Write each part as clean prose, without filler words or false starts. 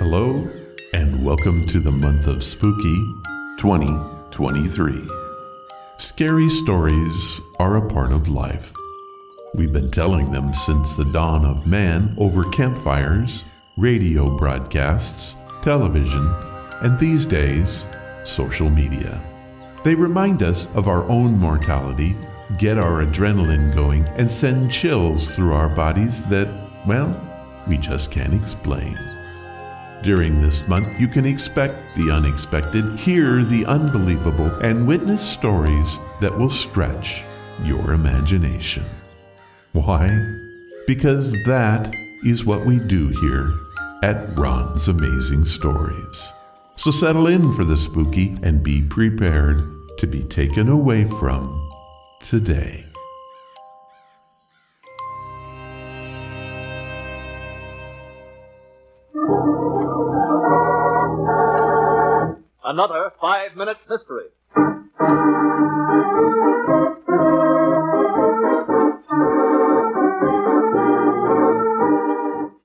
Hello, and welcome to the month of Spooky 2023. Scary stories are a part of life. We've been telling them since the dawn of man over campfires, radio broadcasts, television, and these days, social media. They remind us of our own mortality, get our adrenaline going, and send chills through our bodies that, well, we just can't explain. During this month, you can expect the unexpected, hear the unbelievable, and witness stories that will stretch your imagination. Why? Because that is what we do here at Ron's Amazing Stories. So settle in for the spooky and be prepared to be taken away from today. Another 5-minute mystery.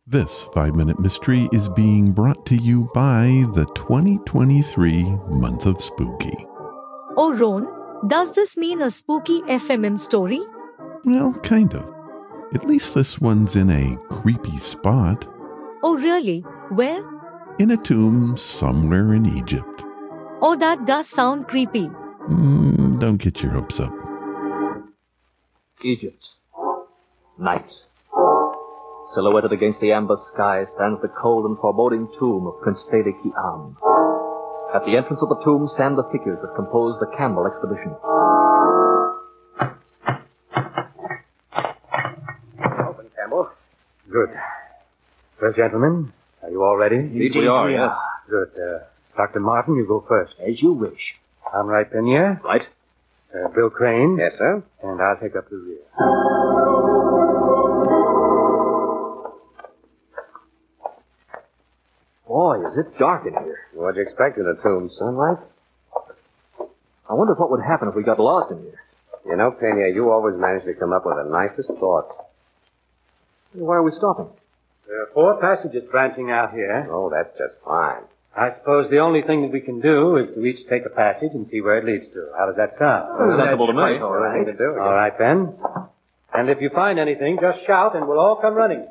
This 5-minute mystery is being brought to you by the 2023 month of Spooky. Oh, Ron, does this mean a spooky FMM story? Well, kind of. At least this one's in a creepy spot. Oh, really? Where? In a tomb somewhere in Egypt. Oh, that does sound creepy. Don't get your hopes up. Egypt. Night. Silhouetted against the amber sky stands the cold and foreboding tomb of Prince Fede Ki-Am. At the entrance of the tomb stand the figures that compose the Campbell expedition. Open, Campbell. Good. Well, gentlemen, are you all ready? We are, yes. Good. Dr. Martin, you go first. As you wish. I'm right then, yeah? Right. Bill Crane. Yes, sir. And I'll take up the rear. Boy, is it dark in here. What'd you expect in a tomb? Sunlight? I wonder what would happen if we got lost in here. You know, Pena, you always manage to come up with the nicest thoughts. Why are we stopping? There are 4 passages branching out here. Oh, that's just fine. I suppose the only thing that we can do is to each take a passage and see where it leads to. How does that sound? Sensible to me. All right. To do it. All right, then. And if you find anything, just shout and we'll all come running.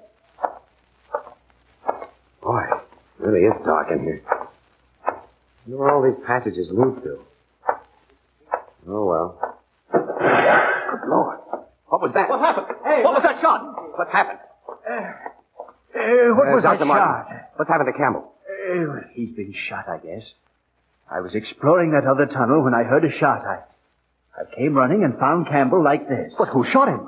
Boy, it really is dark in here. I wonder where all these passages lead to. Oh, well. Good Lord. What was that? What happened? Hey, what was that shot? What's happened? What was that Dr. Martin, shot? what's happened to Campbell? He's been shot, I guess. I was exploring that other tunnel when I heard a shot. I came running and found Campbell like this. But who shot him?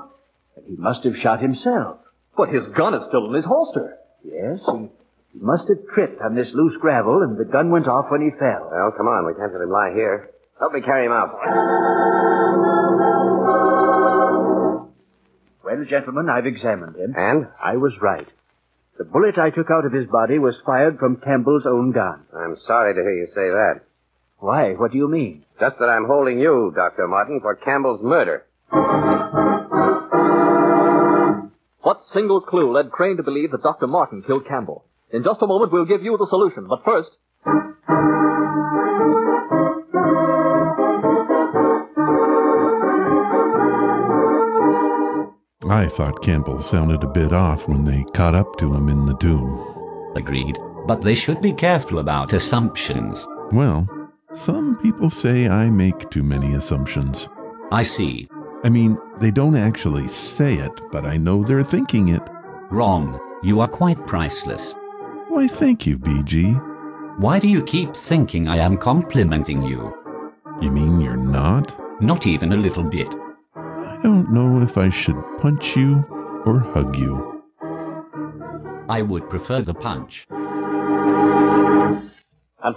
He must have shot himself. But his gun is still in his holster. Yes, he must have tripped on this loose gravel, and the gun went off when he fell. Well, come on. We can't let him lie here. Help me carry him out. Well, gentlemen, I've examined him. And? I was right. The bullet I took out of his body was fired from Campbell's own gun. I'm sorry to hear you say that. Why? What do you mean? Just that I'm holding you, Dr. Martin, for Campbell's murder. What single clue led Crane to believe that Dr. Martin killed Campbell? In just a moment, we'll give you the solution. But first... I thought Campbell sounded a bit off when they caught up to him in the tomb. Agreed, but they should be careful about assumptions. Well, some people say I make too many assumptions. I see. I mean, they don't actually say it, but I know they're thinking it. Wrong. You are quite priceless. Why, thank you, BG. Why do you keep thinking I am complimenting you? You mean you're not? Not even a little bit. I don't know if I should punch you or hug you. I would prefer the punch. And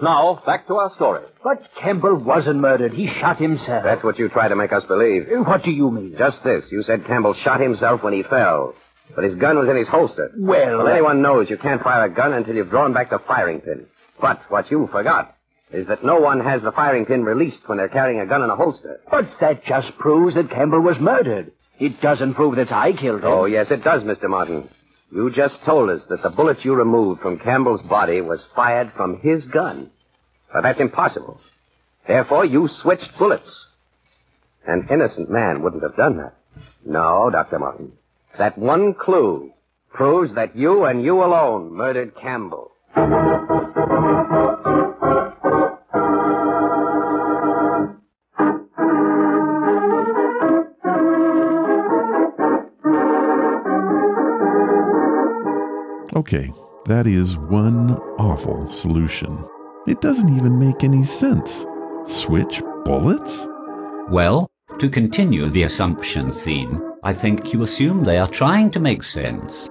now, back to our story. But Campbell wasn't murdered. He shot himself. That's what you try to make us believe. What do you mean? Just this. You said Campbell shot himself when he fell. But his gun was in his holster. Well, anyone knows you can't fire a gun until you've drawn back the firing pin. But what you forgot is that no one has the firing pin released when they're carrying a gun in a holster. But that just proves that Campbell was murdered. It doesn't prove that I killed him. Oh, yes, it does, Mr. Martin. You just told us that the bullet you removed from Campbell's body was fired from his gun. But that's impossible. Therefore, you switched bullets. An innocent man wouldn't have done that. No, Dr. Martin. That one clue proves that you and you alone murdered Campbell. Okay, that is one awful solution. It doesn't even make any sense. Switch bullets? Well, to continue the assumption theme, I think you assume they are trying to make sense.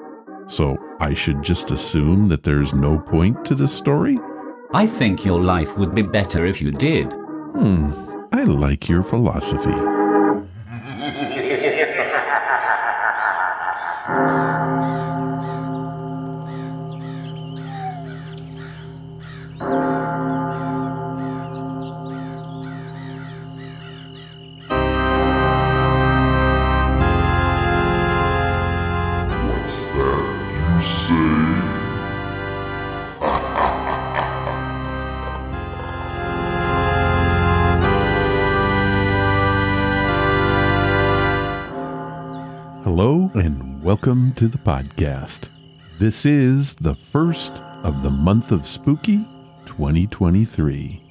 So I should just assume that there's no point to this story? I think your life would be better if you did. I like your philosophy. Hello and welcome to the podcast. This is the first of the month of Spooky 2023.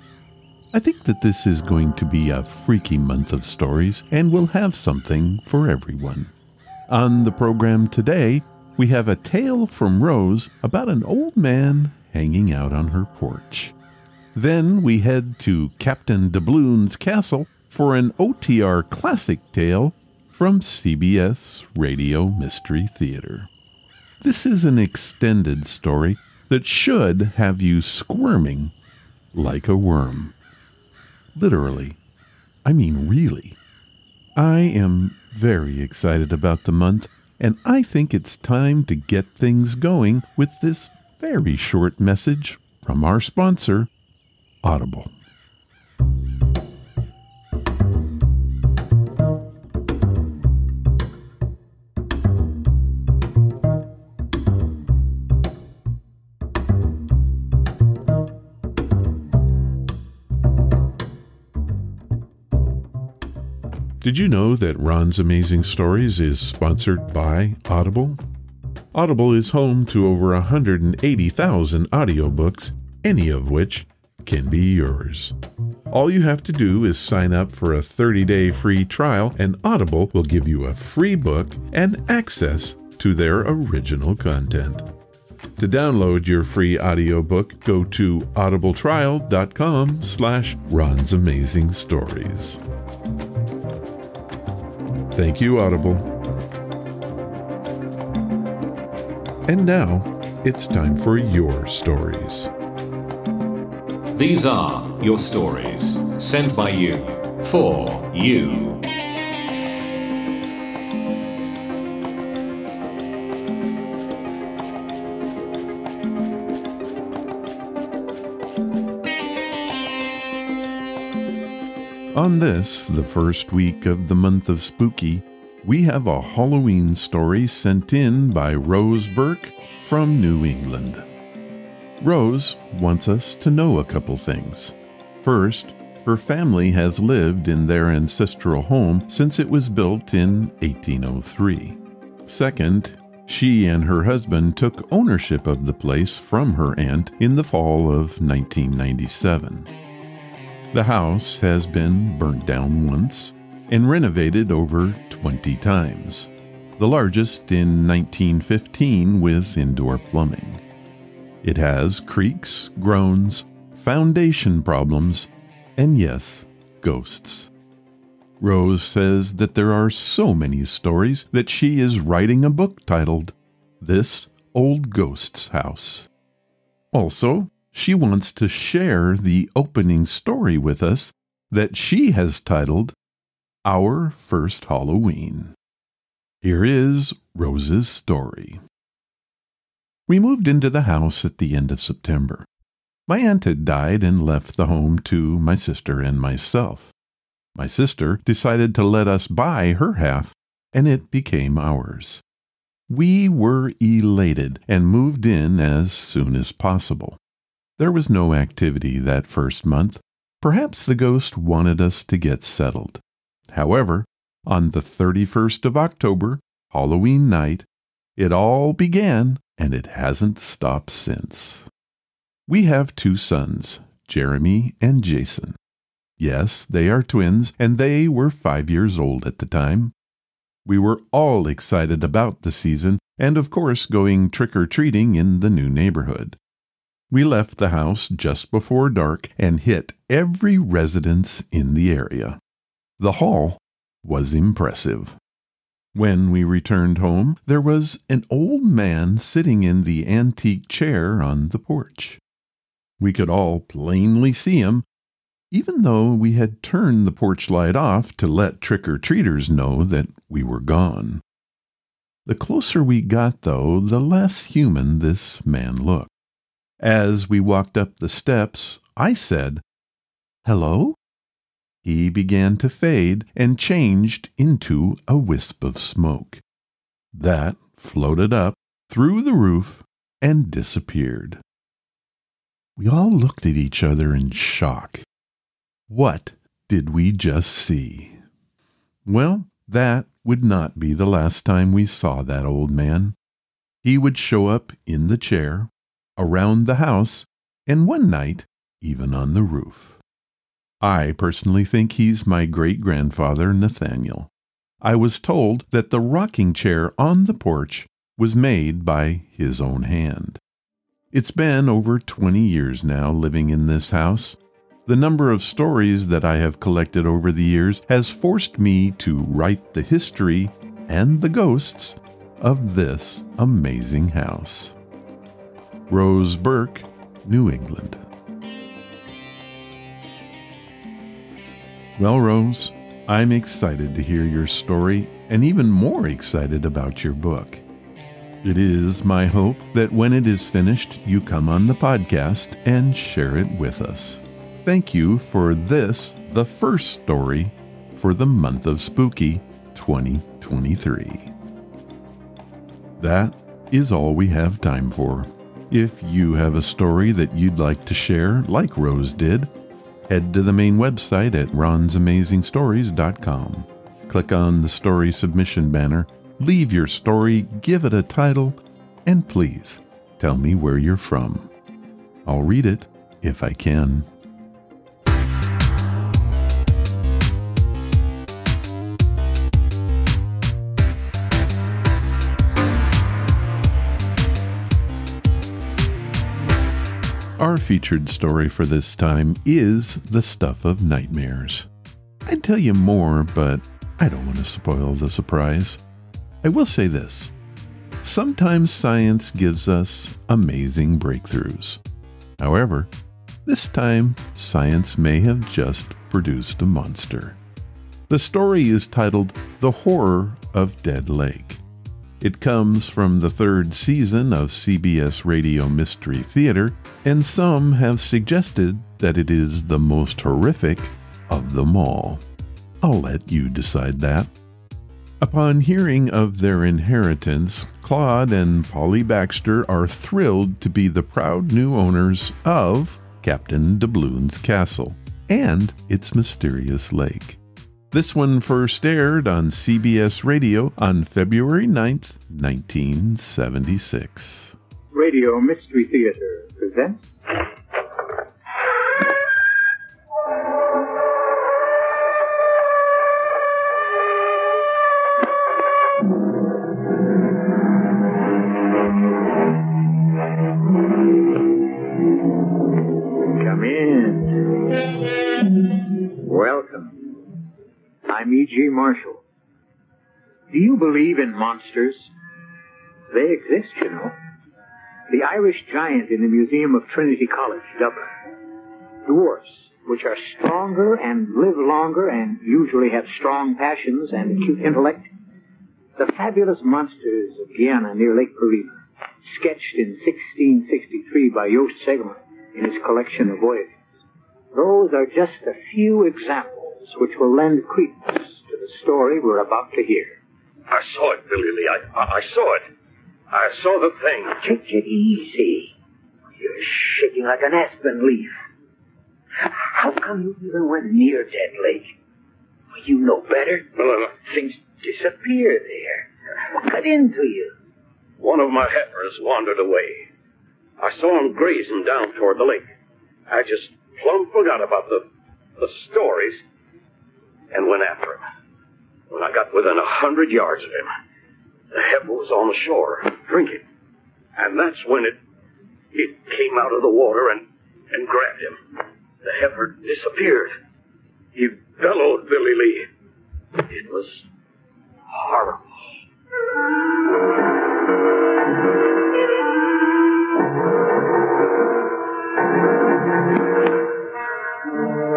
I think that this is going to be a freaky month of stories and we'll have something for everyone. On the program today, we have a tale from Rose about an old man hanging out on her porch. Then we head to Captain Doubloon's castle for an OTR classic tale from CBS Radio Mystery Theater. This is an extended story that should have you squirming like a worm. Literally. I mean really. I am very excited about the month, and I think it's time to get things going with this very short message from our sponsor, Audible. Did you know that Ron's Amazing Stories is sponsored by Audible? Audible is home to over 180,000 audiobooks, any of which can be yours. All you have to do is sign up for a 30-day free trial, and Audible will give you a free book and access to their original content. To download your free audiobook, go to audibletrial.com/Ron's Amazing Stories. Thank you, Audible. And now, it's time for your stories. These are your stories, sent by you, for you. On this, the first week of the month of Spooky, we have a Halloween story sent in by Rose Burke from New England. Rose wants us to know a couple things. First, her family has lived in their ancestral home since it was built in 1803. Second, she and her husband took ownership of the place from her aunt in the fall of 1997. The house has been burnt down once and renovated over 20 times, the largest in 1915 with indoor plumbing. It has creaks, groans, foundation problems, and yes, ghosts. Rose says that there are so many stories that she is writing a book titled This Old Ghost's House. Also, she wants to share the opening story with us that she has titled Our First Halloween. Here is Rose's story. We moved into the house at the end of September. My aunt had died and left the home to my sister and myself. My sister decided to let us buy her half, and it became ours. We were elated and moved in as soon as possible. There was no activity that first month. Perhaps the ghost wanted us to get settled. However, on the 31st of October, Halloween night, it all began, and it hasn't stopped since. We have 2 sons, Jeremy and Jason. Yes, they are twins, and they were 5 years old at the time. We were all excited about the season and, of course, going trick-or-treating in the new neighborhood. We left the house just before dark and hit every residence in the area. The haul was impressive. When we returned home, there was an old man sitting in the antique chair on the porch. We could all plainly see him, even though we had turned the porch light off to let trick-or-treaters know that we were gone. The closer we got, though, the less human this man looked. As we walked up the steps, I said, "Hello?" He began to fade and changed into a wisp of smoke. That floated up through the roof and disappeared. We all looked at each other in shock. What did we just see? Well, that would not be the last time we saw that old man. He would show up in the chair, around the house, and one night, even on the roof. I personally think he's my great-grandfather, Nathaniel. I was told that the rocking chair on the porch was made by his own hand. It's been over 20 years now living in this house. The number of stories that I have collected over the years has forced me to write the history and the ghosts of this amazing house. Rose Burke, New England. Well, Rose, I'm excited to hear your story and even more excited about your book. It is my hope that when it is finished, you come on the podcast and share it with us. Thank you for this, the first story for the month of Spooky 2023. That is all we have time for. If you have a story that you'd like to share, like Rose did, head to the main website at ronsamazingstories.com. Click on the story submission banner, leave your story, give it a title, and please tell me where you're from. I'll read it if I can. Our featured story for this time is The Stuff of Nightmares. I'd tell you more, but I don't want to spoil the surprise. I will say this. Sometimes science gives us amazing breakthroughs. However, this time science may have just produced a monster. The story is titled The Horror of Dead Lake. It comes from the 3rd season of CBS Radio Mystery Theater, and some have suggested that it is the most horrific of them all. I'll let you decide that. Upon hearing of their inheritance, Claude and Polly Baxter are thrilled to be the proud new owners of Captain Doubloon's castle and its mysterious lake. This one first aired on CBS Radio on February 9th, 1976. Radio Mystery Theater presents... Come in. Welcome. I'm E.G. Marshall. Do you believe in monsters? They exist, you know. The Irish giant in the Museum of Trinity College, Dublin. Dwarfs, which are stronger and live longer and usually have strong passions and acute intellect. The fabulous monsters of Guyana near Lake Parima, sketched in 1663 by Joost Segelman in his collection of voyages. Those are just a few examples which will lend credence to the story we're about to hear. I saw it, Billy Lee. I saw it. I saw the thing. Take it easy. You're shaking like an aspen leaf. How come you even went near Dead Lake? Well, you know better. Things disappear there. What got into you? One of my heifers wandered away. I saw him grazing down toward the lake. I just plumb forgot about the stories and went after him. When I got within 100 yards of him, the heifer was on the shore, drinking. And that's when it came out of the water and grabbed him. The heifer disappeared. He bellowed, Billy Lee. It was horrible.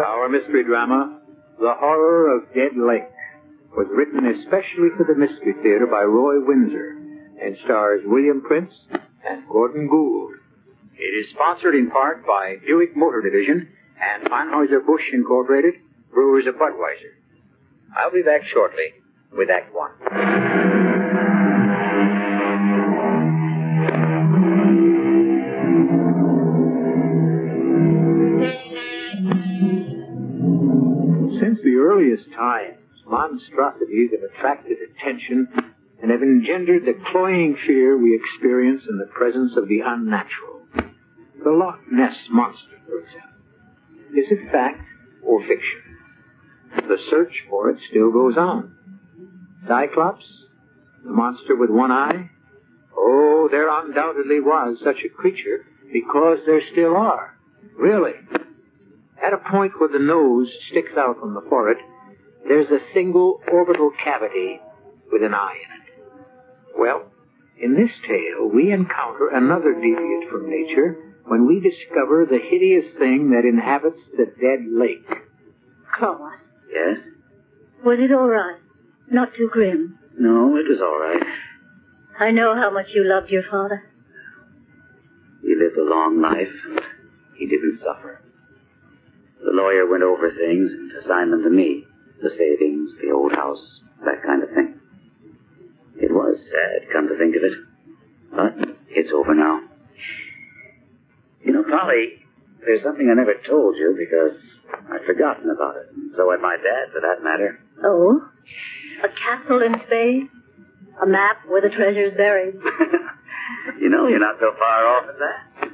Our mystery drama, The Horror of Dead Lake, was written especially for the Mystery Theater by Roy Windsor and stars William Prince and Gordon Gould. It is sponsored in part by Buick Motor Division and Anheuser-Busch Incorporated, Brewers of Budweiser. I'll be back shortly with Act One. Since the earliest times, monstrosities have attracted attention and have engendered the cloying fear we experience in the presence of the unnatural. The Loch Ness Monster, for example. Is it fact or fiction? The search for it still goes on. Cyclops? The monster with one eye? Oh, there undoubtedly was such a creature, because there still are. Really. At a point where the nose sticks out from the forehead, there's a single orbital cavity with an eye in it. Well, in this tale, we encounter another deviate from nature when we discover the hideous thing that inhabits the Dead Lake. Claude. Yes? Was it all right? Not too grim? No, it was all right. I know how much you loved your father. He lived a long life. He didn't suffer. The lawyer went over things and assigned them to me. The savings, the old house, that kind of thing. It was sad, come to think of it. But it's over now. You know, Polly, there's something I never told you because I'd forgotten about it. So had my dad, for that matter. Oh? A castle in space? A map where the treasure's buried? You know, you're not so far off at that.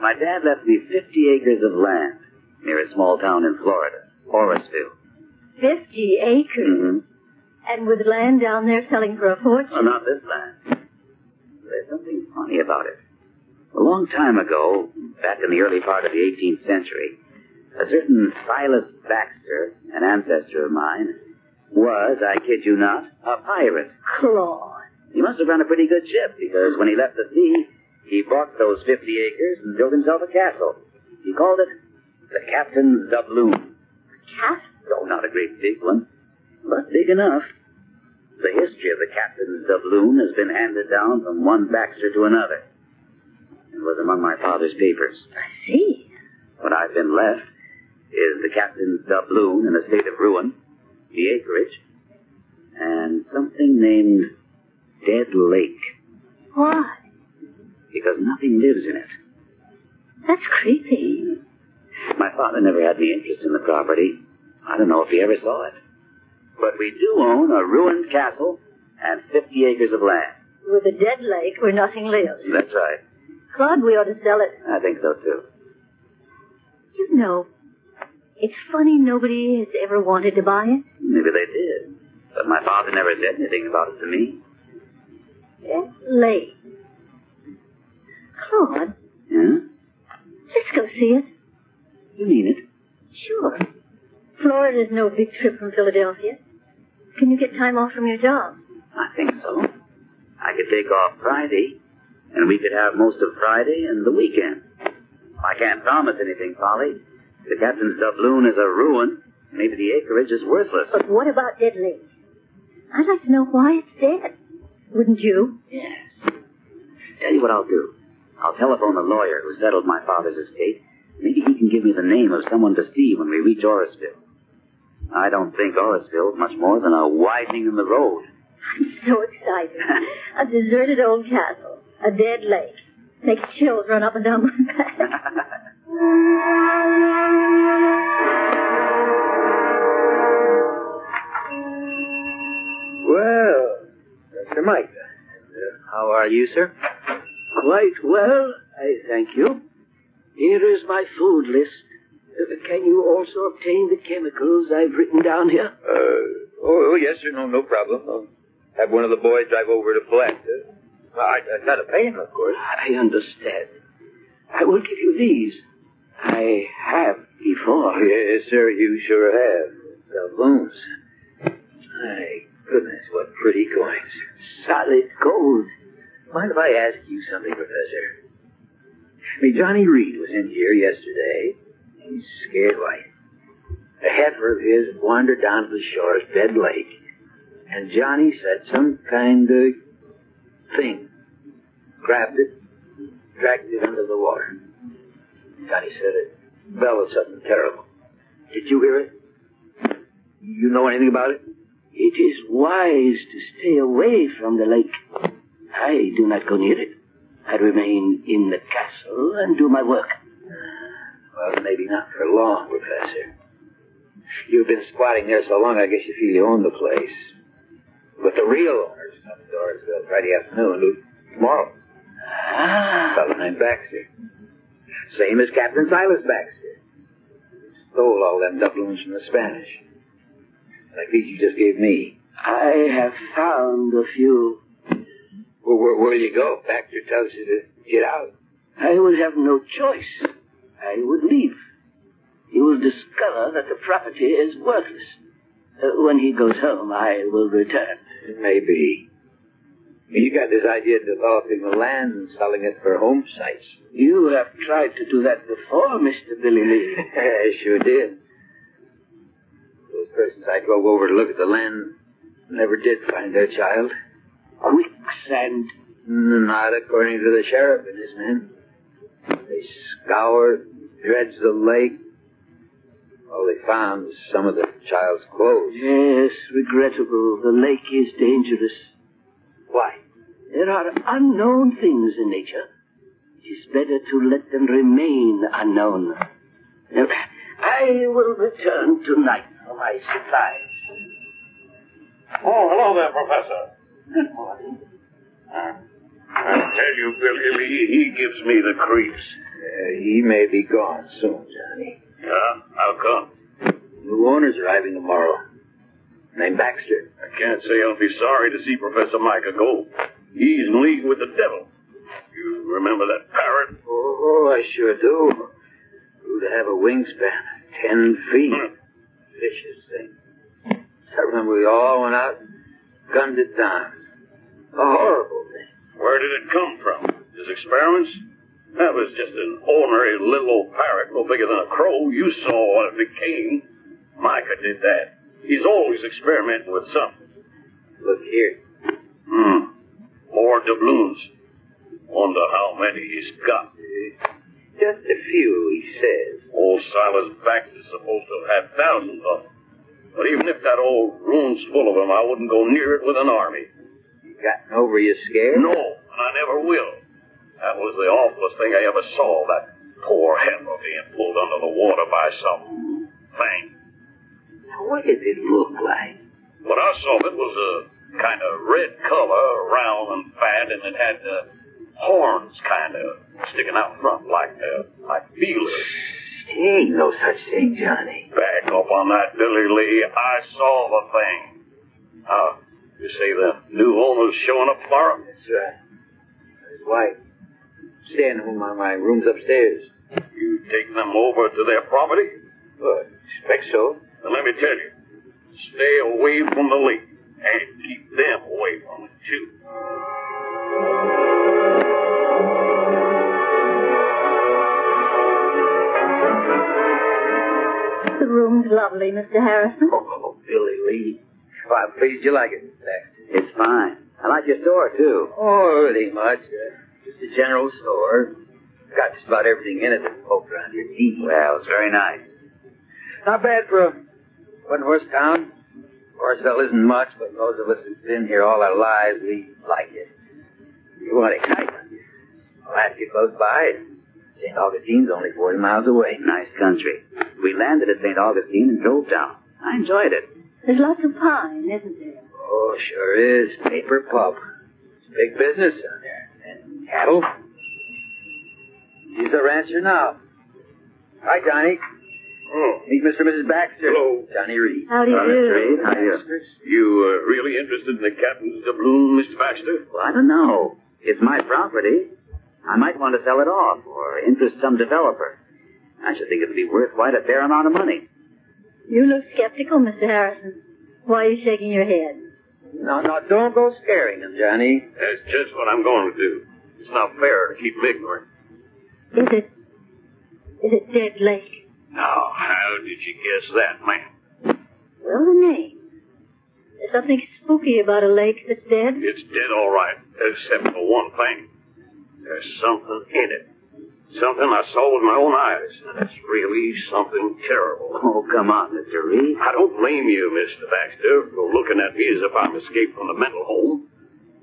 My dad left me 50 acres of land near a small town in Florida, Orisville. 50 acres? Mm-hmm. And with land down there selling for a fortune? Well, not this land. There's something funny about it. A long time ago, back in the early part of the 18th century, a certain Silas Baxter, an ancestor of mine, was, I kid you not, a pirate. Claude. He must have run a pretty good ship, because when he left the sea, he bought those 50 acres and built himself a castle. He called it the Captain's Doubloon. Castle? Oh, not a great big one, but big enough. The history of the Captain's Doubloon has been handed down from one Baxter to another. It was among my father's papers. I see. What I've been left is the Captain's Doubloon in a state of ruin, the acreage, and something named Dead Lake. Why? Because nothing lives in it. That's creepy. My father never had any interest in the property. I don't know if he ever saw it. But we do own a ruined castle and 50 acres of land. With a dead lake where nothing lives. That's right. Claude, we ought to sell it. I think so, too. You know, it's funny nobody has ever wanted to buy it. Maybe they did. But my father never said anything about it to me. Dead lake. Claude. Yeah? Let's go see it. You mean it? Sure. Florida's no big trip from Philadelphia. Can you get time off from your job? I think so. I could take off Friday, and we could have most of Friday and the weekend. I can't promise anything, Polly. The Captain's Doubloon is a ruin. Maybe the acreage is worthless. But what about Dead Lake? I'd like to know why it's dead. Wouldn't you? Yes. Tell you what I'll do. I'll telephone the lawyer who settled my father's estate. Maybe he can give me the name of someone to see when we reach Orisville. I don't think Orisville is much more than a widening in the road. I'm so excited. A deserted old castle. A dead lake. Makes chills run up and down my back. Well, Mr. Mike, how are you, sir? Quite well, I thank you. Here is my food list. Can you also obtain the chemicals I've written down here? Oh, yes, sir. No problem. I'll have one of the boys drive over to collect. I gotta pay him, of course. I understand. I will give you these. I have before. Yes, sir, you sure have. Doubloons. My goodness, what pretty coins. Solid gold. Mind if I ask you something, Professor? Johnny Reed was in here yesterday. He's scared white. A heifer of his wandered down to the shore of Dead Lake, and Johnny said some kind of thing. Grabbed it, dragged it under the water. Johnny said it bellowed something terrible. Did you hear it? You know anything about it? It is wise to stay away from the lake. I do not go near it. I remain in the castle and do my work. Well, maybe not for long, Professor. You've been squatting there so long, I guess you feel you own the place. But the real owners come to Dorisville Friday afternoon, tomorrow. A fellow named Baxter. Same as Captain Silas Baxter. Stole all them doubloons from the Spanish. Like these you just gave me. I have found a few. Well, where'll you go? Baxter tells you to get out. I will have no choice. I would leave. He will discover that the property is worthless. When he goes home, I will return. Maybe. You got this idea of developing the land and selling it for home sites. You have tried to do that before, Mr. Billy Lee. I sure did. Those persons I drove over to look at the land never did find their child. Quicksand. Not according to the sheriff and his men. They scoured, dredged the lake. All they found was some of the child's clothes. Yes, regrettable. The lake is dangerous. Why? There are unknown things in nature. It is better to let them remain unknown. Now, I will return tonight for my supplies. Oh, hello there, Professor. Good morning. I tell you, Billy Lee, he gives me the creeps. He may be gone soon, Johnny. Yeah? How come? New owners arriving tomorrow. Named Baxter. I can't say I'll be sorry to see Professor Micah go. He's in league with the devil. You remember that parrot? Oh, I sure do. Grew to have a wingspan of 10 feet. Vicious thing. I remember we all went out and gunned it down. A horrible thing. Where did it come from? His experiments? That was just an ordinary little old parrot, no bigger than a crow. You saw what it became. Micah did that. He's always experimenting with something. Look here. More doubloons. Wonder how many he's got. Just a few, he says. Old Silas Baxter's supposed to have had thousands of them. But even if that old room's full of them, I wouldn't go near it with an army. You gotten over your scare? No, and I never will. That was the awfulest thing I ever saw, that poor heifer being pulled under the water by some thing. What did it look like? What I saw of it was a kind of red color, round and fat, and it had horns kind of sticking out front like feelers. There ain't no such thing, Johnny. Back up on that, Billy Lee. I saw the thing. You say the new owner's showing up tomorrow? That's right. His wife. Staying in my room's upstairs. You take them over to their property? Well, I expect so. Then let me tell you, stay away from the lake and keep them away from it, too. The room's lovely, Mr. Harrison. Oh, Billy Lee. Well, I'm pleased you like it, Baxter. It's fine. I like your store, too. Oh, it ain't much. Just a general store. Got just about everything in it that poked around your teeth. Well, it's very nice. Not bad for a one-horse town. Dorisville isn't much, but those of us who've been here all our lives, we like it. You want excitement, you Alaska close by. St. Augustine's only 40 miles away. Nice country. We landed at St. Augustine and drove down. I enjoyed it. There's lots of pine, isn't there? Oh, sure is. Paper pulp. It's big business down there. And cattle. He's a rancher now. Hi, Johnny. Oh. Meet Mr. and Mrs. Baxter. Hello. Johnny Reed. How do you do? Reed. How are you? You really interested in the captain's doubloon, Mr. Baxter? Well, I don't know. It's my property. I might want to sell it off or interest some developer. I should think it would be worth quite a fair amount of money. You look skeptical, Mr. Harrison. Why are you shaking your head? No, don't go scaring him, Johnny. That's just what I'm going to do. It's not fair to keep him ignorant. Is it Dead Lake? Now, how did you guess that, ma'am? Well, the name. There's something spooky about a lake that's dead. It's dead all right, except for one thing. There's something in it. Something I saw with my own eyes. And it's really something terrible. Oh, come on, Mr. Reed. I don't blame you, Mr. Baxter, for looking at me as if I'm escaped from the mental home.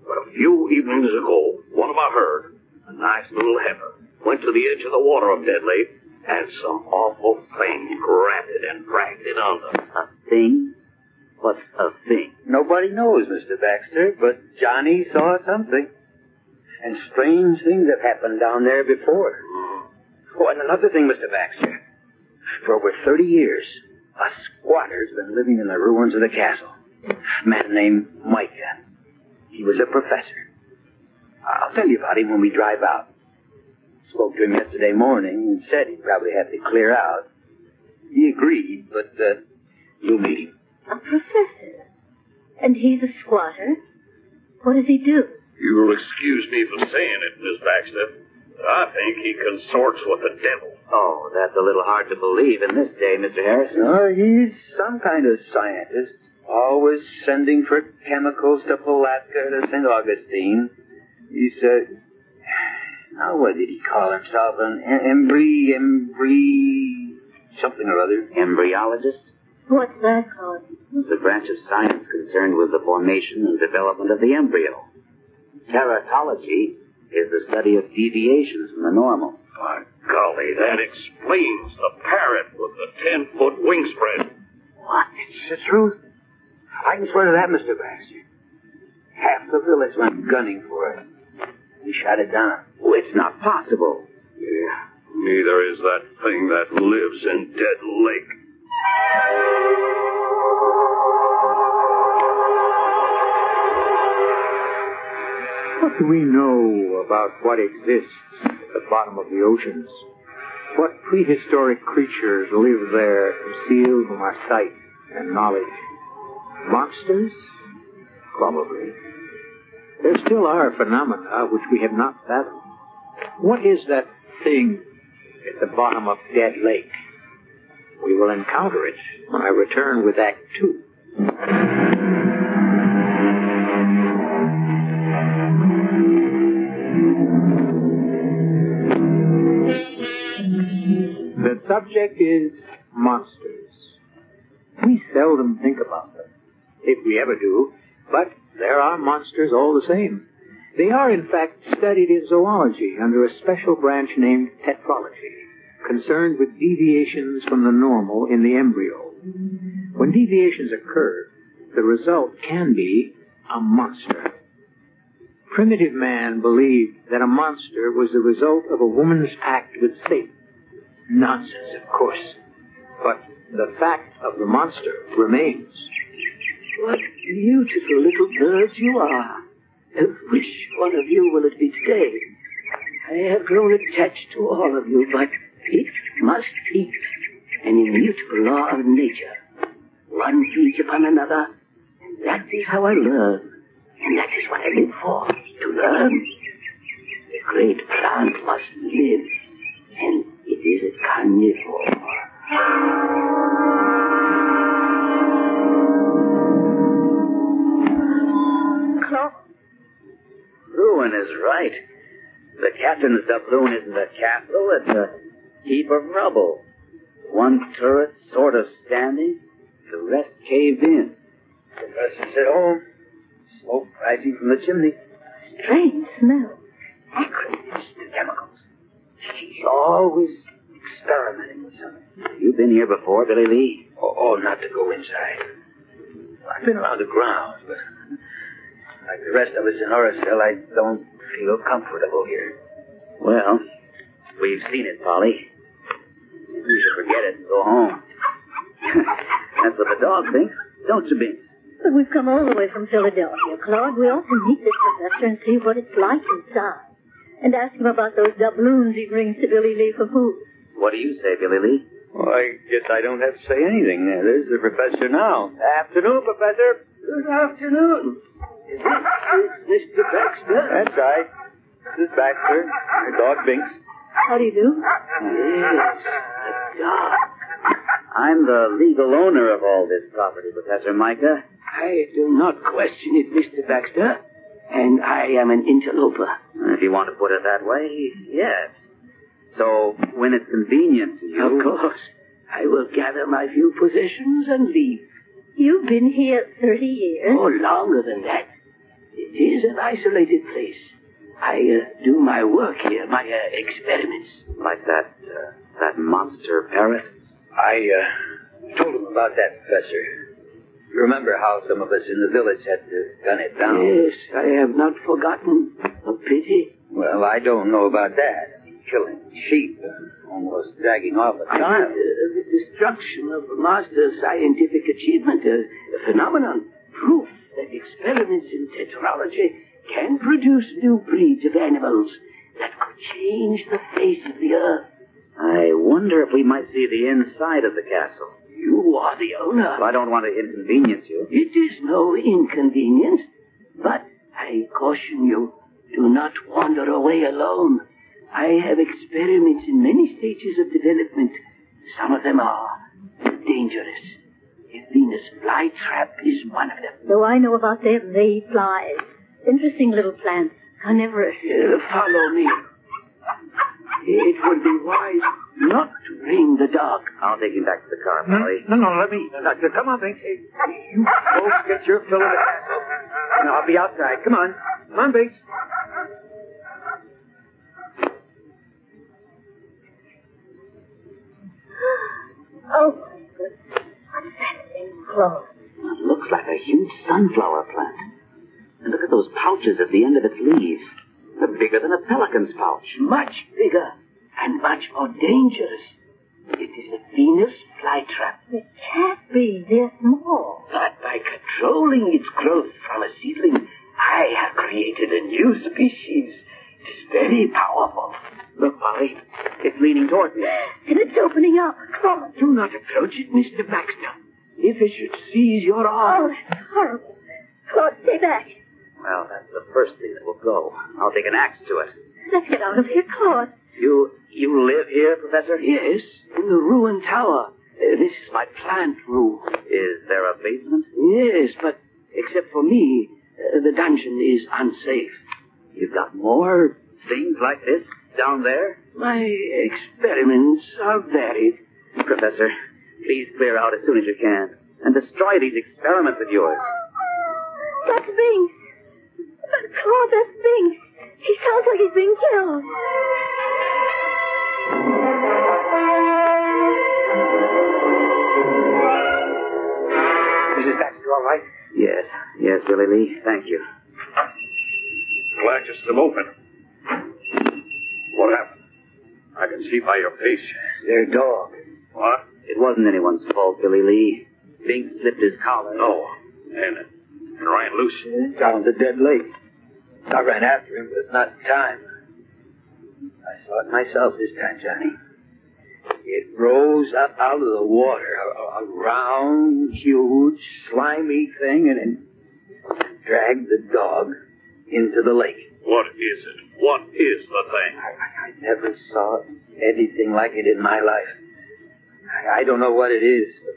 But a few evenings ago, one of my herd, a nice little heifer, went to the edge of the water of Dead Lake, and some awful thing grabbed it and dragged it under. A thing? What's a thing? Nobody knows, Mr. Baxter, but Johnny saw something. And strange things have happened down there before. Oh, and another thing, Mr. Baxter. For over 30 years, a squatter's been living in the ruins of the castle. A man named Micah. He was a professor. I'll tell you about him when we drive out. Spoke to him yesterday morning and said he'd probably have to clear out. He agreed, but you'll meet him. A professor? And he's a squatter? What does he do? You'll excuse me for saying it, Miss Baxter. I think he consorts with the devil. Oh, that's a little hard to believe in this day, Mr. Harrison. He's some kind of scientist. Always sending for chemicals to Pulatka to St. Augustine. He's, now what did he call himself? An something or other. Embryologist? What's that called? It's a branch of science concerned with the formation and development of the embryo. Teratology is the study of deviations from the normal. By golly, that explains the parrot with the 10-foot wingspread. What? It's the truth. I can swear to that, Mr. Baxter. Half the village went gunning for it. We shot it down. Oh, it's not possible. Yeah, neither is that thing that lives in Dead Lake. What do we know about what exists at the bottom of the oceans? What prehistoric creatures live there concealed from our sight and knowledge? Monsters? Probably. There still are phenomena which we have not fathomed. What is that thing at the bottom of Dead Lake? We will encounter it when I return with Act 2. The subject is monsters. We seldom think about them, if we ever do, but there are monsters all the same. They are, in fact, studied in zoology under a special branch named tetralogy, concerned with deviations from the normal in the embryo. When deviations occur, the result can be a monster. Primitive man believed that a monster was the result of a woman's pact with Satan. Nonsense, of course. But the fact of the monster remains. What beautiful little birds you are. Which one of you will it be today? I have grown attached to all of you, but it must be an immutable law of nature. One feeds upon another, and that is how I learn. And that is what I live for, to learn. The great plant must live, and it is a carnivore. Claude? Bruin is right. The captain's doubloon isn't a castle, it's a heap of rubble. One turret sort of standing, the rest caved in. Professor's at home. Smoke rising from the chimney. Strange smell. acrid, Mr. Chemicals. She's always experimenting with something. You been here before, Billy Lee? Oh, not to go inside. I've been around the grounds, but like the rest of us in Orisville, I don't feel comfortable here. Well, we've seen it, Polly. You should forget it and go home. That's what the dog thinks, don't you, Binks? But we've come all the way from Philadelphia, Claude. We ought to meet this professor and see what it's like inside. And ask him about those doubloons he brings to Billy Lee for food. What do you say, Billy Lee? Well, I guess I don't have to say anything. There's the professor now. Afternoon, Professor. Good afternoon. This is Mr. Baxter. That's right. This is Baxter. Your dog Binks. How do you do? Yes, the dog. I'm the legal owner of all this property, Professor Micah. I do not question it, Mr. Baxter. And I am an interloper. If you want to put it that way, yes. So, when it's convenient to you... Of course. I will gather my few possessions and leave. You've been here 30 years. Oh, longer than that. It is an isolated place. I do my work here, my experiments. Like that monster parrot? I told him about that, Professor. You remember how some of us in the village had to gun it down? Yes, I have not forgotten. A pity. Well, I don't know about that. Killing sheep, almost dragging off a child. The destruction of a master's scientific achievement, a phenomenon, proof that experiments in tetralogy can produce new breeds of animals that could change the face of the earth. I wonder if we might see the inside of the castle. You are the owner. Well, I don't want to inconvenience you. It is no inconvenience, but I caution you, do not wander away alone. I have experiments in many stages of development. Some of them are dangerous. A Venus flytrap is one of them. Though I know about them, they eat flies. Interesting little plants. Carnivorous. Follow me. It would be wise not to bring the dog. I'll take him back to the car, Polly. No, let me. Come on, Binks. Hey, you folks get your fill of the castle. No, I'll be outside. Come on. Come on, Binks. Oh, my goodness. What is that thing, Claude? It looks like a huge sunflower plant. And look at those pouches at the end of its leaves. They're bigger than a pelican's pouch. Much bigger and much more dangerous. It is a Venus flytrap. It can't be. They're small. But by controlling its growth from a seedling, I have created a new species. It is very powerful. Look, Polly. It's leaning toward me. And it's opening up. Claude. Do not approach it, Mr. Baxter. If it should seize your arm... Oh, that's horrible. Claude, stay back. Well, that's the first thing that will go. I'll take an axe to it. Let's get out of here, Claude. You live here, Professor? Yes, in the ruined tower. This is my plant room. Is there a basement? Yes, but except for me, the dungeon is unsafe. You've got more things like this down there? My experiments are varied. Professor, please clear out as soon as you can and destroy these experiments of yours. That's Binks. Claude, that's Binks. He sounds like he's being killed. Mrs. Baxter, all right? Yes, Billy Lee. Thank you. Glad you're still open. What happened? I can see by your face. Their dog. What? It wasn't anyone's fault, Billy Lee. Binks slipped his collar. No. And ran loose. Down the dead lake. I ran after him, but not in time. I saw it myself this time, Johnny. It rose up out of the water, a round, huge, slimy thing, and dragged the dog into the lake. What is it? What is the thing? I never saw anything like it in my life. I don't know what it is, but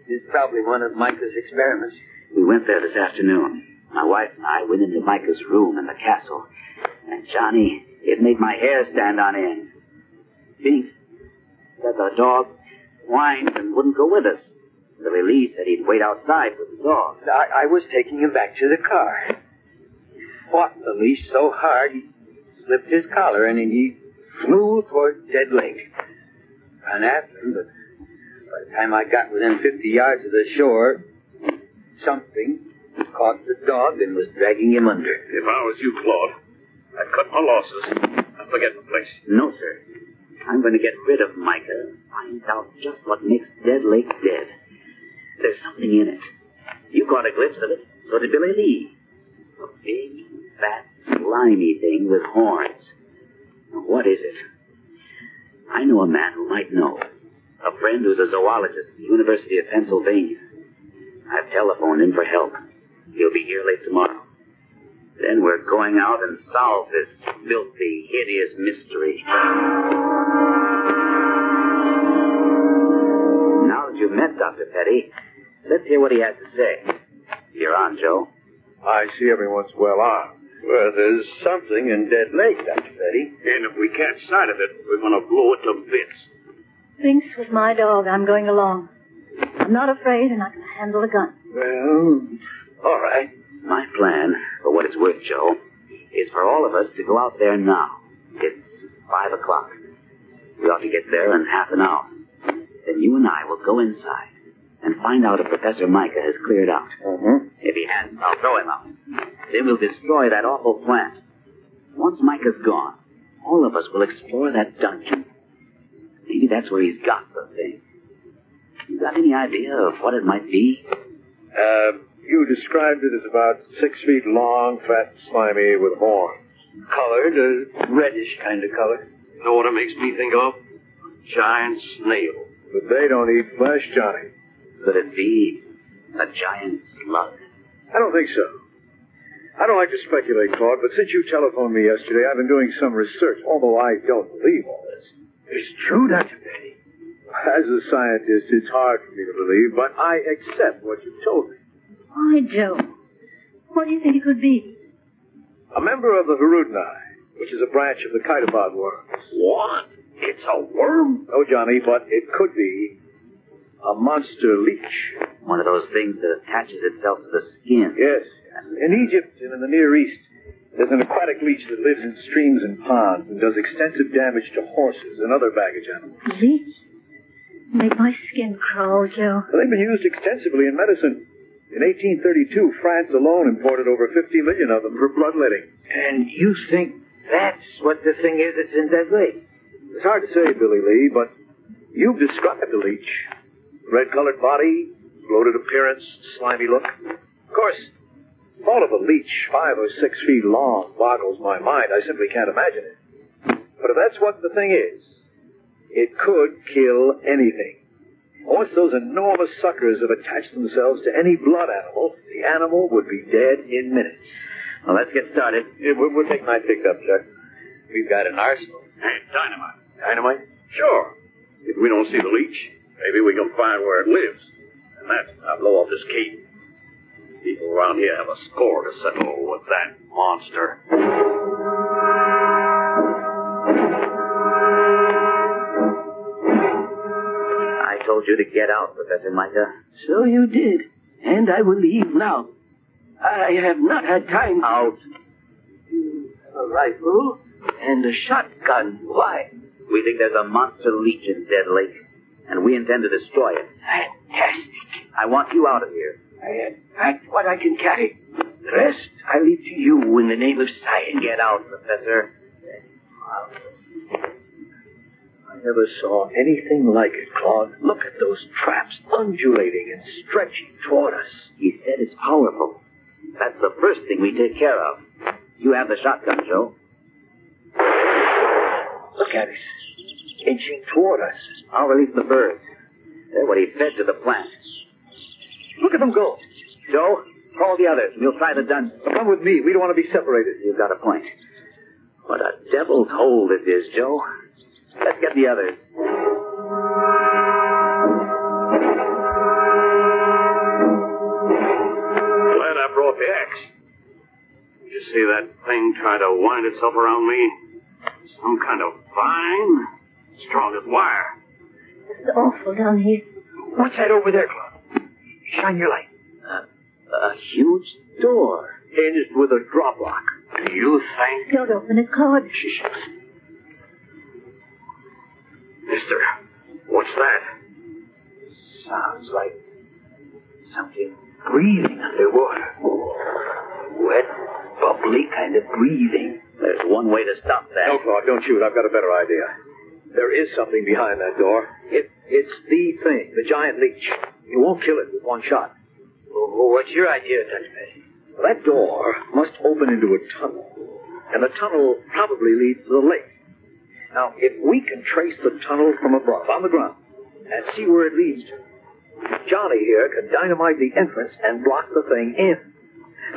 it's probably one of Micah's experiments. We went there this afternoon. My wife and I went into Micah's room in the castle. And, Johnny, it made my hair stand on end. Binks said the dog whined and wouldn't go with us. Billy Lee said he'd wait outside with the dog. I was taking him back to the car. He fought the leash so hard, he slipped his collar and he flew toward Dead Lake. Ran after him, but by the time I got within 50 yards of the shore, something caught the dog and was dragging him under. If I was you, Claude, I'd cut my losses and forget the place. No, sir. I'm going to get rid of Micah, find out just what makes Dead Lake dead. There's something in it. You caught a glimpse of it, so did Billy Lee. A big, fat, slimy thing with horns. Now, what is it? I know a man who might know. A friend who's a zoologist at the University of Pennsylvania. I've telephoned him for help. He'll be here late tomorrow. Then we're going out and solve this filthy, hideous mystery. Now that you've met Dr. Petty, let's hear what he has to say. You're on, Joe. I see everyone's well armed. Well, there's something in Dead Lake, Dr. Petty. And if we catch sight of it, we're going to blow it to bits. Binks was my dog. I'm going along. I'm not afraid, and I can handle a gun. Well, all right. My plan, for what it's worth, Joe, is for all of us to go out there now. It's 5 o'clock. We ought to get there in half an hour. Then you and I will go inside and find out if Professor Micah has cleared out. Mm-hmm. If he hasn't, I'll throw him out. Then we'll destroy that awful plant. Once Micah's gone, all of us will explore that dungeon. Maybe that's where he's got the thing. You got any idea of what it might be? You described it as about 6 feet long, fat, slimy, with horns. Colored, a reddish kind of color. You know what it makes me think of? Giant snail. But they don't eat flesh, Johnny. Could it be a giant slug? I don't think so. I don't like to speculate, Claude, but since you telephoned me yesterday, I've been doing some research, although I don't believe all this. It's true, Dr. Petty. As a scientist, it's hard for me to believe, but I accept what you've told me. Why, Joe? What do you think it could be? A member of the Hirudinai, which is a branch of the Kitebod worms. What? It's a worm? No, Johnny, but it could be a monster leech. One of those things that attaches itself to the skin. Yes. In Egypt and in the Near East, there's an aquatic leech that lives in streams and ponds and does extensive damage to horses and other baggage animals. Leech? Make my skin crawl, Joe. Well, they've been used extensively in medicine. In 1832, France alone imported over 50 million of them for bloodletting. And you think that's what the thing is that's in Dead Lake? It's hard to say, Billy Lee, but you've described the leech. Red-colored body, bloated appearance, slimy look. Of course, the thought of a leech 5 or 6 feet long boggles my mind. I simply can't imagine it. But if that's what the thing is, it could kill anything. Once those enormous suckers have attached themselves to any blood animal, the animal would be dead in minutes. Well, let's get started. Yeah, we'll take my pickup, Chuck. We've got an arsenal. Hey, dynamite. Dynamite? Sure. If we don't see the leech, maybe we can find where it lives. And that's how I blow off this cape. People around here have a score to settle with that monster. I told you to get out, Professor Micah. So you did. And I will leave now. I have not had time. Out. A rifle and a shotgun. Why? We think there's a monster leech in Dead Lake, and we intend to destroy it. Fantastic. I want you out of here. I have packed what I can carry. The rest I leave to you in the name of science. Get out, Professor. I never saw anything like it, Claude. Look at those traps undulating and stretching toward us. He said it's powerful. That's the first thing we take care of. You have the shotgun, Joe. Look at it. Inching toward us. I'll release the birds. They're what he fed to the plant. Look at them go. Joe, call the others. We'll try the dungeon. Come with me. We don't want to be separated. You've got a point. What a devil's hole this is, Joe. Let's get the others. Glad I brought the axe. You see that thing trying to wind itself around me? Some kind of vine? Strong as wire. It's awful down here. What's that over there, Claude? Shine your light. A huge door. Hinged with a drop lock. You think? Don't open it, Claude. Mister, what's that? Sounds like something breathing underwater. Wet, bubbly kind of breathing. There's one way to stop that. No, Claude, don't shoot. I've got a better idea. There is something behind that door. It's the thing, the giant leech. You won't kill it with one shot. Well, what's your idea, Dr. Petty? That door must open into a tunnel, and the tunnel probably leads to the lake. Now, if we can trace the tunnel from above, on the ground, and see where it leads to, Johnny here can dynamite the entrance and block the thing in.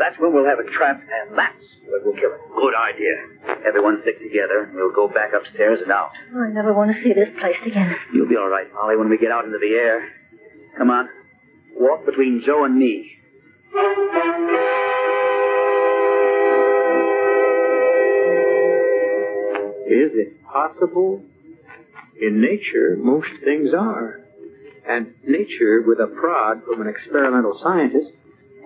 That's when we'll have it trapped, and that's when we'll kill it. Good idea. Everyone stick together, and we'll go back upstairs and out. Oh, I never want to see this place again. You'll be all right, Polly, when we get out into the air. Come on. Walk between Joe and me. Is it possible? In nature, most things are. And nature, with a prod from an experimental scientist,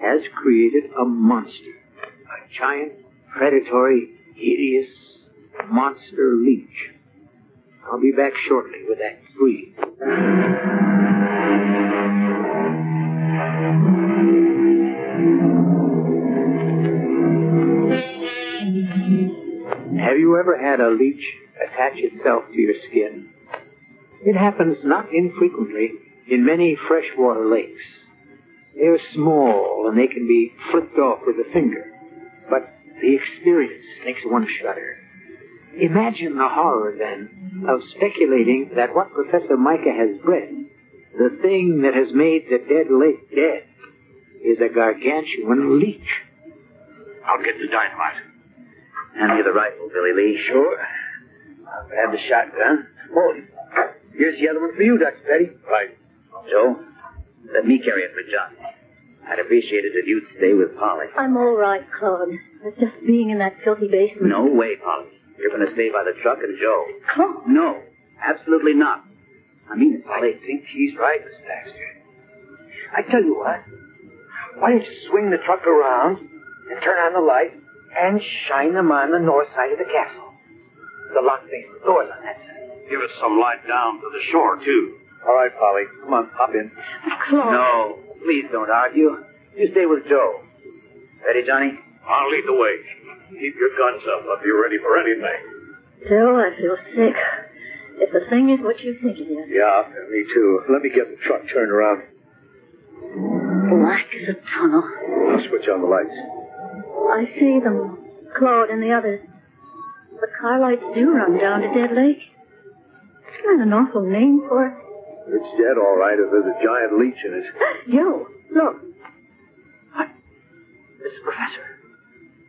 has created a monster. A giant, predatory, hideous monster leech. I'll be back shortly with Act 3. Have you ever had a leech attach itself to your skin? It happens not infrequently in many freshwater lakes. They're small and they can be flicked off with a finger, but the experience makes one shudder. Imagine the horror, then, of speculating that what Professor Micah has bred, the thing that has made the dead lake dead, is a gargantuan leech. I'll get the dynamite. Hand me the rifle, Billy Lee. Sure. I'll grab the shotgun. Oh, here's the other one for you, Dr. Petty. Right. Joe, let me carry it for John. I'd appreciate it if you'd stay with Polly. I'm all right, Claude. It's just being in that filthy basement. No way, Polly. You're going to stay by the truck and Joe. Claude? No, absolutely not. I mean it, Polly. I think he's right, Miss Baxter. I tell you what. Why don't you swing the truck around and turn on the light and shine them on the north side of the castle? The lock basement door's on that side. Give us some light down to the shore, too. All right, Polly. Come on, hop in. Claude. No, please don't argue. You stay with Joe. Ready, Johnny? I'll lead the way. Keep your guns up. I'll be ready for anything. Joe, I feel sick. If the thing is what you think it is. Yeah, me too. Let me get the truck turned around. Black as a tunnel. I'll switch on the lights. I see them. Claude and the others. The car lights do run down to Dead Lake. That's an awful name for it. It's dead, all right, if there's a giant leech in it. Joe, look. What? This is Professor.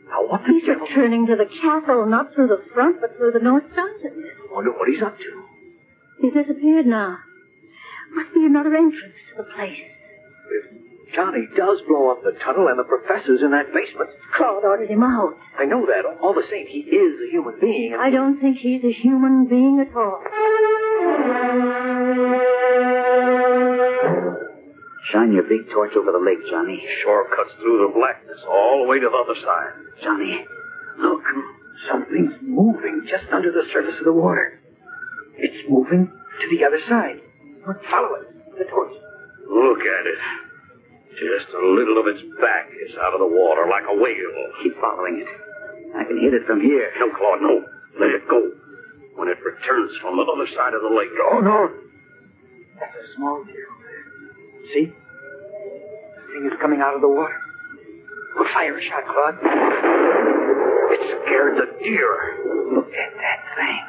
Now, what the He's returning to the castle, not through the front, but through the north side of it. I wonder what he's up to. He's disappeared now. Must be another entrance to the place. If Johnny does blow up the tunnel and the professor's in that basement. Claude ordered him out. I know that. All the same, he is a human being. I don't think he's a human being at all. Shine your big torch over the lake, Johnny. Shore cuts through the blackness all the way to the other side. Johnny, Look, something's moving just under the surface of the water. It's moving to the other side. Follow it. The torch. Look at it. Just a little of its back is out of the water like a whale. keep following it. I can hit it from here. No, Claude, no. Let it go. When it returns from the other side of the lake. Oh, no. That's a small deer. See? The thing is coming out of the water. We'll fire a shot, Claude. It scared the deer. Look at that thing.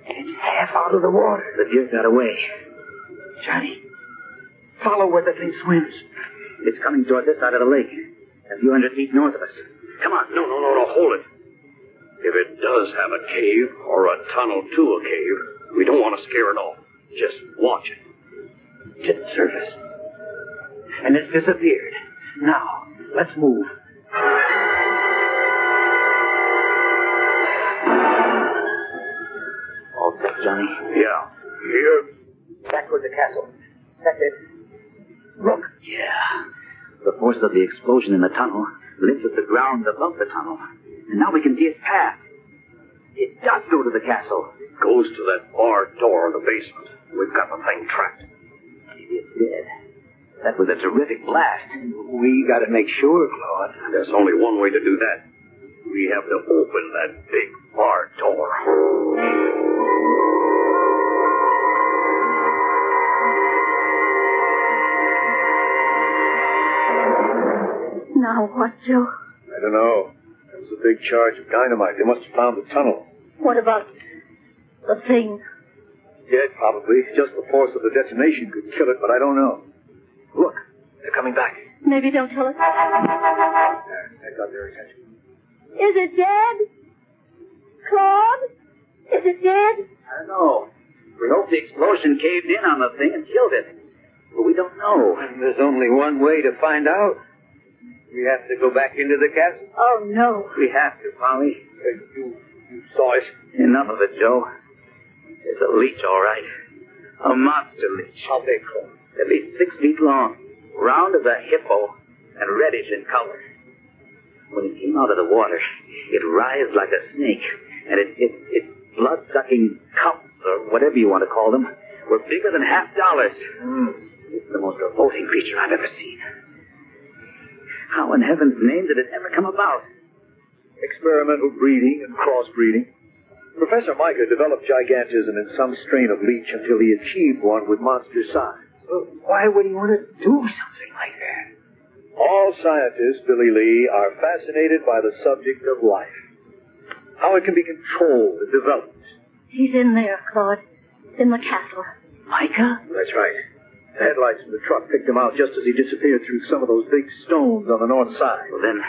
It's half out of the water. The deer got away. Johnny, follow where the thing swims. It's coming toward this side of the lake, a few hundred feet north of us. Come on. No, hold it. If it does have a cave or a tunnel to a cave, we don't want to scare it off. Just watch it. To the surface. And it's disappeared. Now, let's move. All set, Johnny? Yeah. Here. Back toward the castle. That's it. Look. Yeah. The force of the explosion in the tunnel lifted the ground above the tunnel. And now we can see its path. It does go to the castle. It goes to that barred door in the basement. We've got the thing trapped. Maybe it's dead. That was a terrific blast. We got to make sure, Claude. There's only one way to do that. We have to open that big barred door. Now what, Joe? I don't know. There was a big charge of dynamite. They must have found the tunnel. What about the thing? Dead, probably. Just the force of the detonation could kill it, but I don't know. Look, they're coming back. Maybe they'll tell us. There, I got their attention. Is it dead? Claude? Is it dead? I don't know. We hope the explosion caved in on the thing and killed it. But we don't know. And there's only one way to find out. We have to go back into the castle. Oh, no. We have to, Polly. You saw it. Enough of it, Joe. It's a leech, all right. A monster leech. How big, Claude? At least 6 feet long, round as a hippo, and reddish in color. When it came out of the water, it writhed like a snake, and its blood-sucking cups, or whatever you want to call them, were bigger than $50. It's the most revolting creature I've ever seen. How in heaven's name did it ever come about? Experimental breeding and crossbreeding. Professor Micah developed gigantism in some strain of leech until he achieved one with monster size. Well, why would he want to do something like that? All scientists, Billy Lee, are fascinated by the subject of life. How it can be controlled and developed. He's in there, Claude. In the castle. Micah? That's right. The headlights from the truck picked him out just as he disappeared through some of those big stones on the north side. Well, then,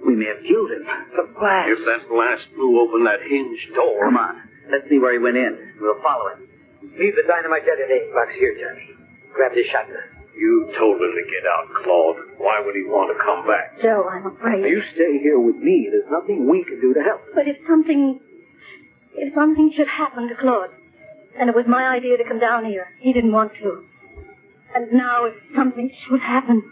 we may have killed him. The blast. If that blast blew open that hinged door... Come on. Let's see where he went in. We'll follow him. Leave the dynamite detonating box here, Johnny. Grab his shotgun. You told him to get out, Claude. Why would he want to come back? Joe, I'm afraid. Now, you stay here with me. There's nothing we can do to help. But if something should happen to Claude, and it was my idea to come down here, he didn't want to. And now if something should happen...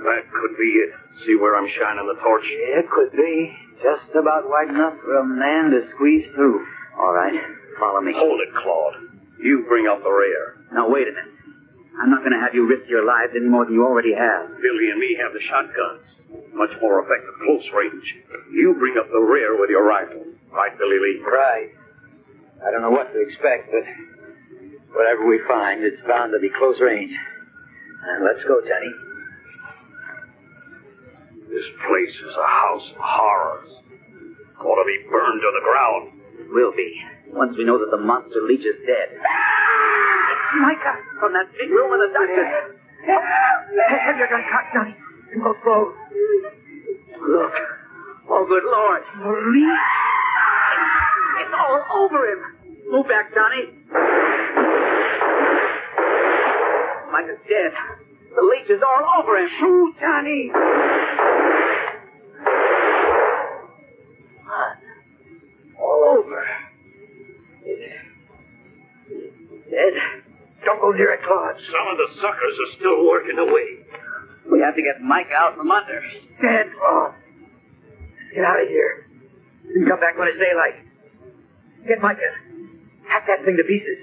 That could be it. See where I'm shining the torch? Yeah, it could be. Just about wide enough for a man to squeeze through. All right, follow me. Hold it, Claude. You bring up the rear. Now, wait a minute. I'm not going to have you risk your lives any more than you already have. Billy and me have the shotguns. Much more effective close range. You bring up the rear with your rifle. Right, Billy Lee? Right. I don't know what to expect, but whatever we find, it's bound to be close range. Let's go, Johnny. This place is a house of horrors. Ought to be burned to the ground. It will be, once we know that the monster leech is dead. It's Micah from that big room in the dungeon. Have your gun cocked, Johnny. And go slow. Look. Oh, good Lord. The leech. It's all over him. Move back, Johnny. Micah's dead. The leech is all over him. Shoot, Johnny. All over. Dead. Don't go near it, Claude. Some of the suckers are still working away. We have to get Micah out from under. Dead, Claude. Let's get out of here. And come back when it's daylight. Get Micah. Hack that thing to pieces.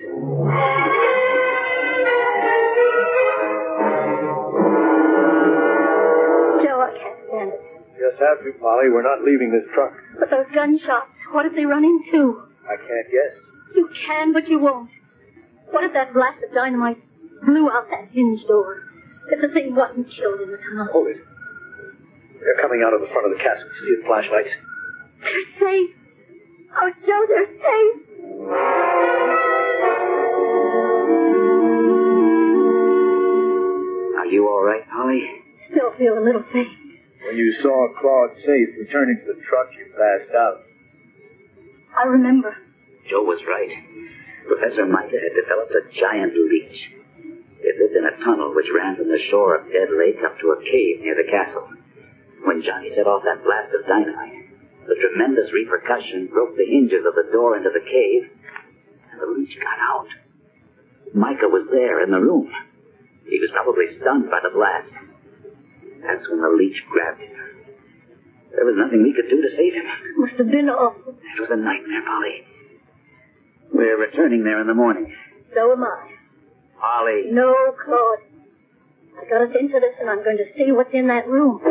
Joe, I can't stand it. Just have to, Polly. We're not leaving this truck. But those gunshots, what if they run into? I can't guess. You can, but you won't. What if that blast of dynamite blew out that hinge door? If the thing wasn't killed in the tunnel? Hold it. They're coming out of the front of the castle. See the flashlights? They're safe. Oh, Joe, they're safe. Are you all right, Polly? Still feel a little faint. When you saw Claude safe returning to the truck, you passed out. I remember. Joe was right. Professor Micah had developed a giant leech. It lived in a tunnel which ran from the shore of Dead Lake up to a cave near the castle. When Johnny set off that blast of dynamite, the tremendous repercussion broke the hinges of the door into the cave, and the leech got out. Micah was there in the room. He was probably stunned by the blast. That's when the leech grabbed him. There was nothing we could do to save him. It must have been awful. It was a nightmare, Polly. We're returning there in the morning. So am I. Polly. No, Claude. I got us into this, and I'm going to see what's in that room.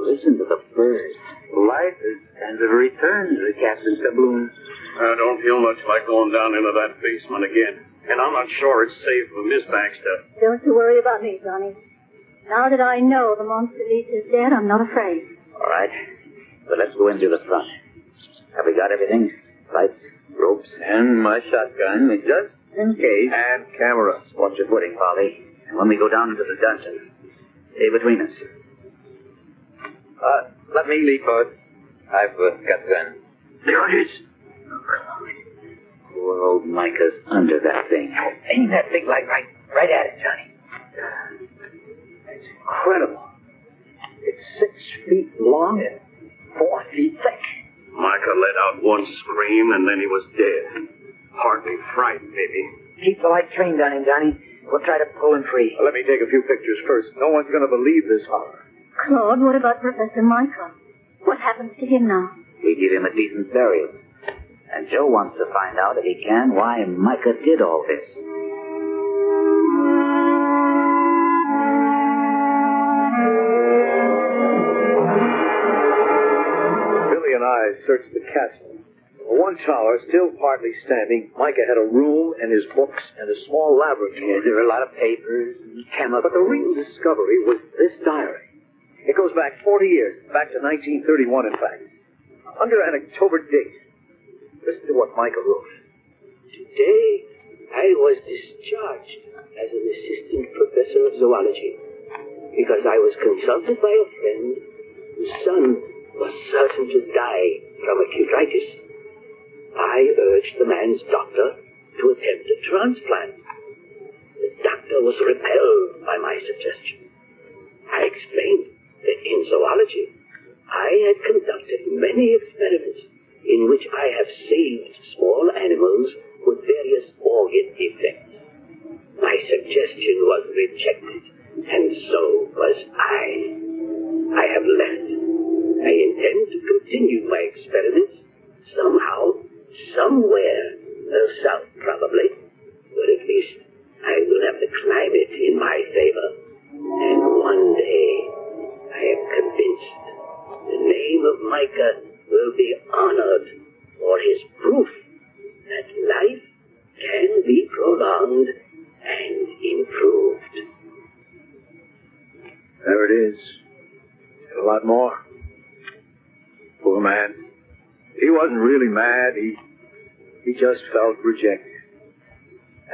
Listen to the birds. Life has returned to Captain Doubloon. I don't feel much like going down into that basement again. And I'm not sure it's safe for Miss Baxter. Don't you worry about me, Johnny. Now that I know the monster leech is dead, I'm not afraid. All right. But let's go into the front. Have we got everything? Lights, ropes, and my shotgun, just in case. And camera. Watch your footing, Polly. And when we go down into the dungeon, stay between us. Let me lead, Bud. I've got the gun. There it is. Poor old Micah's under that thing. Aim that big light right at it, Johnny. It's incredible. It's 6 feet long and 4 feet thick. Micah let out one scream, and then he was dead. Hardly frightened, maybe. Keep the light trained on him, Johnny. We'll try to pull him free. Let me take a few pictures first. No one's going to believe this horror. Claude, what about Professor Micah? What happens to him now? We give him a decent burial. And Joe wants to find out, if he can, why Micah did all this. Billy and I searched the castle. One tower, still partly standing, Micah had a room and his books and a small laboratory. Yeah, there were a lot of papers and chemicals. But the real discovery was this diary. It goes back 40 years, back to 1931, in fact. Under an October date. Listen to what Micah wrote. Today, I was discharged as an assistant professor of zoology because I was consulted by a friend whose son was certain to die from acutitis. I urged the man's doctor to attempt a transplant. The doctor was repelled by my suggestion. I explained that in zoology, I had conducted many experiments in which I have saved small animals with various organ defects. My suggestion was rejected, and so was I. I have left. I intend to continue my experiments somehow, somewhere, south probably, but at least I will have the climate in my favor, and one day I am convinced the name of Micah will be honored for his proof that life can be prolonged and improved. There it is. And a lot more. Poor man. He wasn't really mad. He just felt rejected.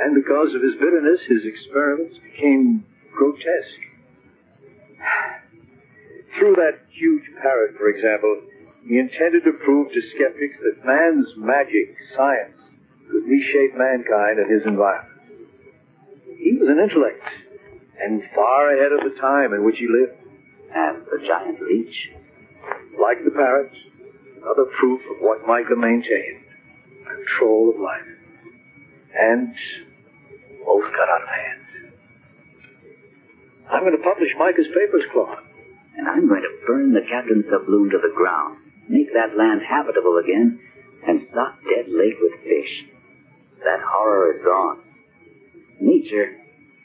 And because of his bitterness, his experiments became grotesque. Through that huge parrot, for example, he intended to prove to skeptics that man's magic, science, could reshape mankind and his environment. He was an intellect, and far ahead of the time in which he lived. And the giant leech? Like the parrot, another proof of what Micah maintained. Control of life. And both got out of hand. I'm going to publish Micah's papers, Claude. And I'm going to burn the captain's doubloon to the ground, make that land habitable again, and stock Dead Lake with fish. That horror is gone. Nature,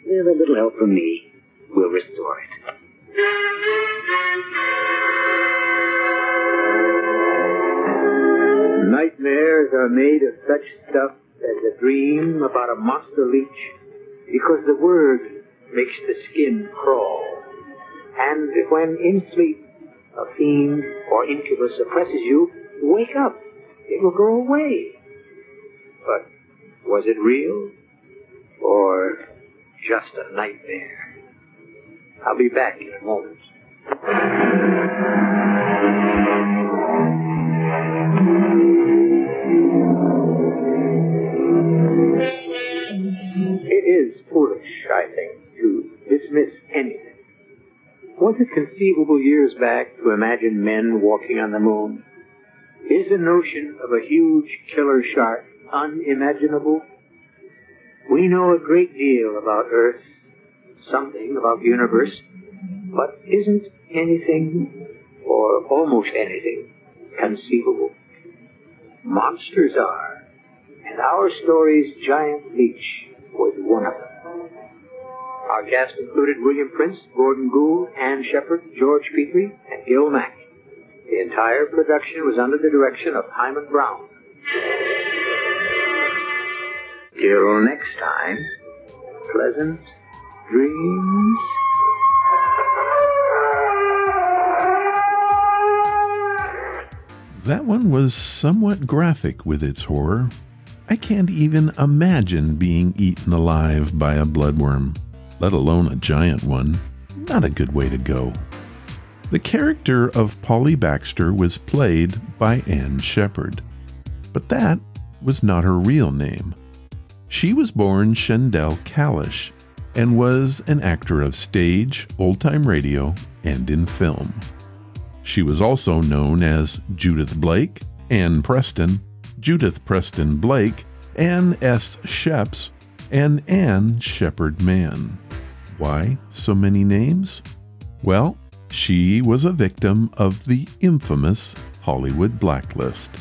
with a little help from me, will restore it. Nightmares are made of such stuff as a dream about a monster leech because the word makes the skin crawl. And when in sleep a fiend or incubus oppresses you, wake up. It will go away. But was it real or just a nightmare? I'll be back in a moment. It is foolish, I think, to dismiss anything. What Was it conceivable years back to imagine men walking on the moon? Is the notion of a huge killer shark unimaginable? We know a great deal about Earth, something about the universe, but isn't anything, or almost anything, conceivable? Monsters are, and our story's giant leech was one of them. Our cast included William Prince, Gordon Gould, Ann Shepard, George Petrie, and Gil Mack. The entire production was under the direction of Hyman Brown. Till next time, pleasant dreams. That one was somewhat graphic with its horror. I can't even imagine being eaten alive by a bloodworm, let alone a giant one. Not a good way to go. The character of Polly Baxter was played by Ann Shepard, but that was not her real name. She was born Shendell Kalish and was an actor of stage, old-time radio, and in film. She was also known as Judith Blake, Ann Preston, Judith Preston Blake, Ann S. Sheps, and Ann Shepard Mann. Why so many names? Well, she was a victim of the infamous Hollywood blacklist.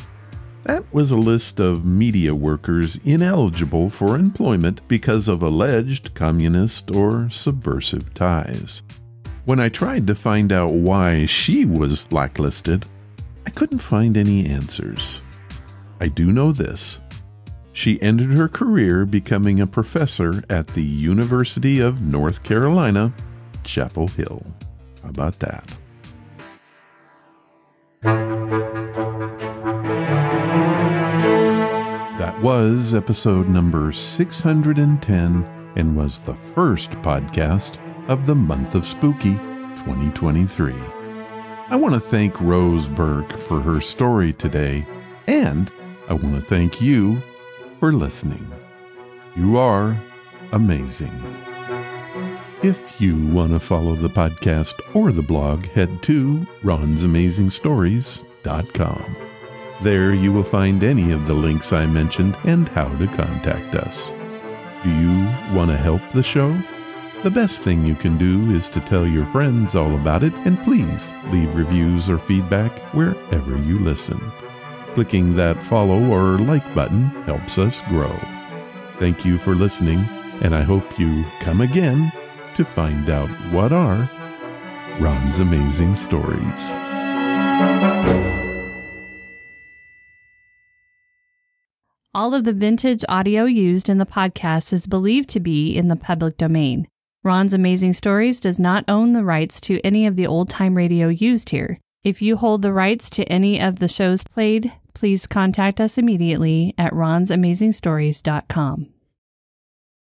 That was a list of media workers ineligible for employment because of alleged communist or subversive ties. When I tried to find out why she was blacklisted, I couldn't find any answers. I do know this. She ended her career becoming a professor at the University of North Carolina, Chapel Hill. How about that? That was episode number 610 and was the first podcast of the month of Spooky 2023. I want to thank Rose Burke for her story today, and I want to thank you for listening. You are amazing. If you want to follow the podcast or the blog, head to ronsamazingstories.com. There you will find any of the links I mentioned and how to contact us. Do you want to help the show? The best thing you can do is to tell your friends all about it, and please leave reviews or feedback wherever you listen. Clicking that follow or like button helps us grow. Thank you for listening, and I hope you come again to find out what are Ron's Amazing Stories. All of the vintage audio used in the podcast is believed to be in the public domain. Ron's Amazing Stories does not own the rights to any of the old-time radio used here. If you hold the rights to any of the shows played, please contact us immediately at ronsamazingstories.com.